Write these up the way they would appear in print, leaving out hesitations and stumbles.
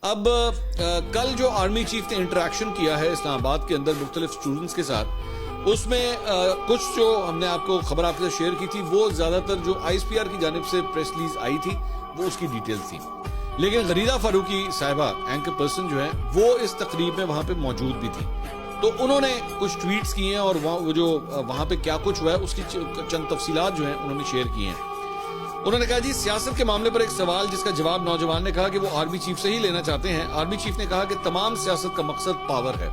اب کل جو آرمی چیف نے انٹریکشن کیا ہے اسلام آباد کے اندر مختلف اسٹوڈنٹس کے ساتھ، اس میں کچھ جو ہم نے آپ کو خبر آپ کے ساتھ شیئر کی تھی وہ زیادہ تر جو آئی ایس پی آر کی جانب سے پریس ریلیز آئی تھی وہ اس کی ڈیٹیلز تھی، لیکن غریدہ فاروقی صاحبہ اینکر پرسن جو ہے وہ اس تقریب میں وہاں پہ موجود بھی تھی، تو انہوں نے کچھ ٹویٹس کیے ہیں اور وہ جو وہاں پہ کیا کچھ ہوا ہے اس کی چند تفصیلات جو ہیں انہوں نے شیئر کی ہیں۔ انہوں نے کہا جی سیاست کے معاملے پر ایک سوال جس کا جواب نوجوان نے کہا کہ وہ آرمی چیف سے ہی لینا چاہتے ہیں۔ آرمی چیف نے کہا کہ تمام سیاست کا مقصد پاور ہے۔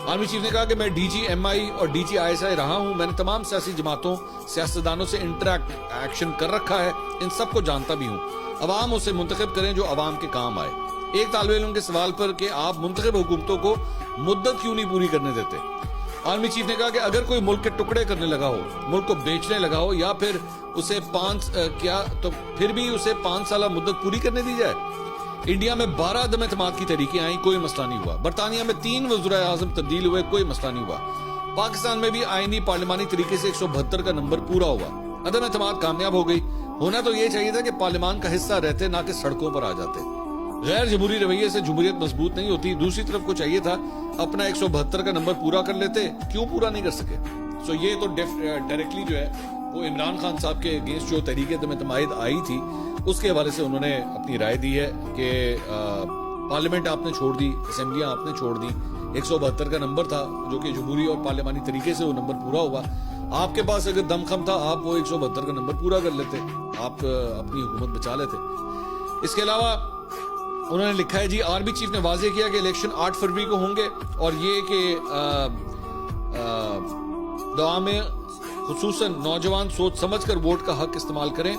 آرمی چیف نے کہا کہ میں ڈی جی ایم آئی اور D G I S I رہا ہوں، میں نے تمام سیاسی جماعتوں سیاستدانوں سے ایکشن کر رکھا ہے، ان سب کو جانتا بھی ہوں۔ عوام اسے منتخب کریں جو عوام کے کام آئے۔ ایک طالب علم کے سوال پر کہ آپ منتخب حکومتوں کو مدت کیوں نہیں پوری کرنے دیتے، آرمی چیف نے کہا کہ اگر کوئی ملک کے ٹکڑے کرنے لگا ہو، ملک کو بیچنے لگا ہو یا پھر اسے پھر بھی اسے 5 سالہ مدت پوری کرنے دی جائے۔ انڈیا میں 12 عدم اعتماد کی تحریکیں آئیں، کوئی مسئلہ نہیں ہوا۔ برطانیہ میں 3 وزرائے اعظم تبدیل ہوئے، کوئی مسئلہ نہیں ہوا۔ پاکستان میں بھی آئینی پارلیمانی طریقے سے 172 کا نمبر پورا ہوا، عدم اعتماد کامیاب ہو گئی۔ ہونا تو یہ چاہیے تھا کہ پارلیمان کا حصہ رہتے نہ کہ سڑکوں پر آ جاتے۔ غیر جمہوری رویے سے جمہوریت مضبوط نہیں ہوتی۔ دوسری طرف کو چاہیے تھا اپنا 172 کا نمبر پورا کر لیتے، کیوں پورا نہیں کر سکے؟ سو یہ تو ڈائریکٹلی جو ہے وہ عمران خان صاحب کے اگینسٹ جو تحریک عدم اعتماد آئی تھی اس کے حوالے سے انہوں نے اپنی رائے دی ہے کہ پارلیمنٹ آپ نے چھوڑ دی، اسمبلیاں آپ نے چھوڑ دی، 172 کا نمبر تھا جو کہ جمہوری اور پارلیمانی طریقے سے وہ نمبر پورا ہوا۔ آپ کے پاس اگر دم خم تھا آپ وہ 172 کا نمبر پورا کر لیتے، آپ اپنی حکومت بچا لیتے۔ اس کے علاوہ انہوں نے لکھا ہے جی آرمی چیف نے واضح کیا کہ الیکشن 8 فروری کو ہوں گے اور یہ کہ دعا میں خصوصاً نوجوان سوچ سمجھ کر ووٹ کا حق استعمال کریں،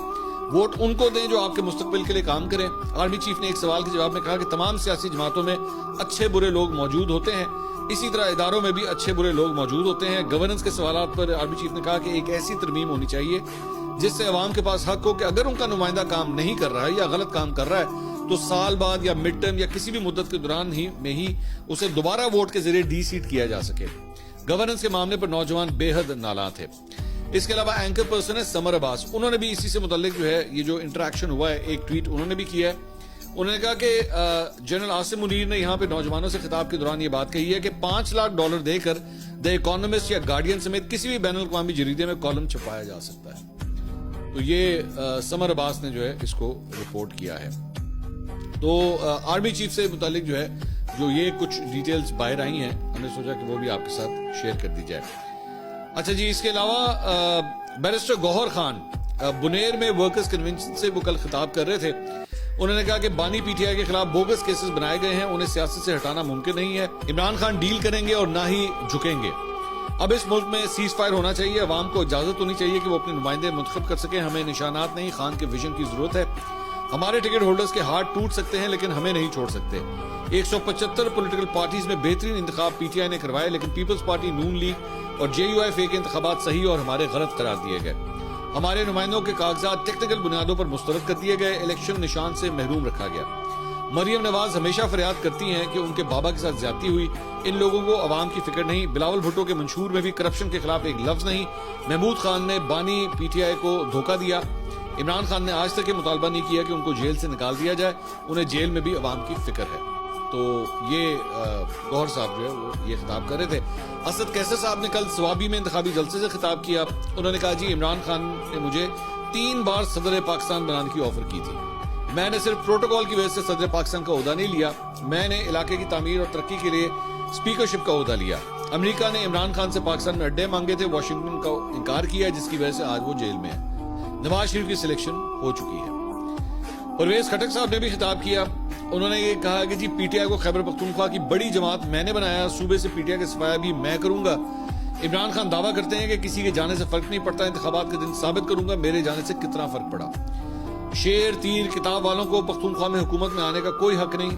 ووٹ ان کو دیں جو آپ کے مستقبل کے لیے کام کریں۔ آرمی چیف نے ایک سوال کے جواب میں کہا کہ تمام سیاسی جماعتوں میں اچھے برے لوگ موجود ہوتے ہیں، اسی طرح اداروں میں بھی اچھے برے لوگ موجود ہوتے ہیں۔ گورننس کے سوالات پر آرمی چیف نے کہا کہ ایک ایسی ترمیم ہونی چاہیے جس سے عوام کے پاس حق ہو کہ اگر ان کا نمائندہ کام نہیں کر رہا ہے یا غلط کام کر رہا ہے تو سال بعد یا مڈ ٹرم یا کسی بھی مدت کے دوران میں ہی اسے دوبارہ ووٹ کے ذریعے ڈی سیٹ کیا جا سکے۔ گورننس کے معاملے پر نوجوان بے حد نالاں تھے۔ اس کے علاوہ اینکر پرسن ہے سمر عباس، انہوں نے بھی اسی سے متعلق جو ہے یہ جو انٹریکشن ہوا ہے ایک ٹویٹ انہوں نے بھی کیا ہے۔ انہوں نے کہا کہ جنرل عاصم منیر نے یہاں پہ نوجوانوں سے خطاب کے دوران یہ بات کہی ہے کہ $5 لاکھ دے کر دی اکانومسٹ یا گارڈین سمیت کسی بھی بین الاقوامی جریدے میں کالم چھپایا جا سکتا ہے۔ تو یہ سمر عباس نے جو ہے اس کو رپورٹ کیا ہے۔ تو آرمی چیف سے متعلق جو ہے جو یہ کچھ ڈیٹیلز باہر آئی ہیں، ہم نے سوچا کہ وہ بھی آپ کے ساتھ شیئر کر دی جائے۔ اچھا جی، اس کے علاوہ بیرسٹر گوہر خان بنیر میں ورکرز کنونشن سے وہ کل خطاب کر رہے تھے۔ انہوں نے کہا کہ بانی پی ٹی آئی کے خلاف بوگس کیسز بنائے گئے ہیں، انہیں سیاست سے ہٹانا ممکن نہیں ہے۔ عمران خان ڈیل کریں گے اور نہ ہی جھکیں گے۔ اب اس ملک میں سیز فائر ہونا چاہیے، عوام کو اجازت ہونی چاہیے کہ وہ اپنے نمائندے منتخب کر سکیں۔ ہمیں نشانات نہیں، خان کے ویژن کی ضرورت ہے۔ ہمارے ٹکٹ ہولڈرز کے ہاتھ ٹوٹ سکتے ہیں لیکن ہمیں نہیں چھوڑ سکتے۔ 175 پولیٹیکل پارٹیز میں بہترین انتخاب پی ٹی آئی نے کروائے، لیکن پیپلز پارٹی، نون لیگ اور جے یو ایف اے کے انتخابات صحیح اور ہمارے غلط قرار دیے گئے۔ ہمارے نمائندوں کے کاغذات ٹیکنیکل بنیادوں پر مسترد کر دیے گئے، الیکشن نشان سے محروم رکھا گیا۔ مریم نواز ہمیشہ فریاد کرتی ہیں کہ ان کے بابا کے ساتھ زیادتی ہوئی، ان لوگوں کو عوام کی فکر نہیں۔ بلاول بھٹو کے منشور میں بھی کرپشن کے خلاف ایک لفظ نہیں۔ محمود خان نے بانی پی ٹی آئی کو دھوکہ دیا۔ عمران خان نے آج تک یہ مطالبہ نہیں کیا کہ ان کو جیل سے نکال دیا جائے، انہیں جیل میں بھی عوام کی فکر ہے۔ تو یہ گوہر صاحب جو ہے وہ یہ خطاب کر رہے تھے۔ اسد کیسر صاحب نے کل سوابی میں انتخابی جلسے سے خطاب کیا۔ انہوں نے کہا جی عمران خان نے مجھے 3 بار صدر پاکستان بنانے کی آفر کی تھی، میں نے صرف پروٹوکول کی وجہ سے صدر پاکستان کا عہدہ نہیں لیا، میں نے علاقے کی تعمیر اور ترقی کے لیے اسپیکرشپ کا عہدہ لیا۔ امریکہ نے عمران خان سے پاکستان میں اڈے مانگے تھے، واشنگٹن کا انکار کیا جس کی وجہ سے آج وہ جیل میں ہے۔ نواز شریف کی سلیکشن ہو چکی ہے۔ پرویز خٹک صاحب نے بھی خطاب کیا۔ انہوں نے یہ کہا کہ جی پی ٹی آئی کو خیبر پختونخوا کی بڑی جماعت میں نے بنایا، صوبے سے پی ٹی آئی کا صفایا بھی میں کروں گا۔ عمران خان دعویٰ کرتے ہیں کہ کسی کے جانے سے فرق نہیں پڑتا، انتخابات کے دن ثابت کروں گا میرے جانے سے کتنا فرق پڑا۔ شیر تیر کتاب والوں کو پختونخوا میں حکومت میں آنے کا کوئی حق نہیں۔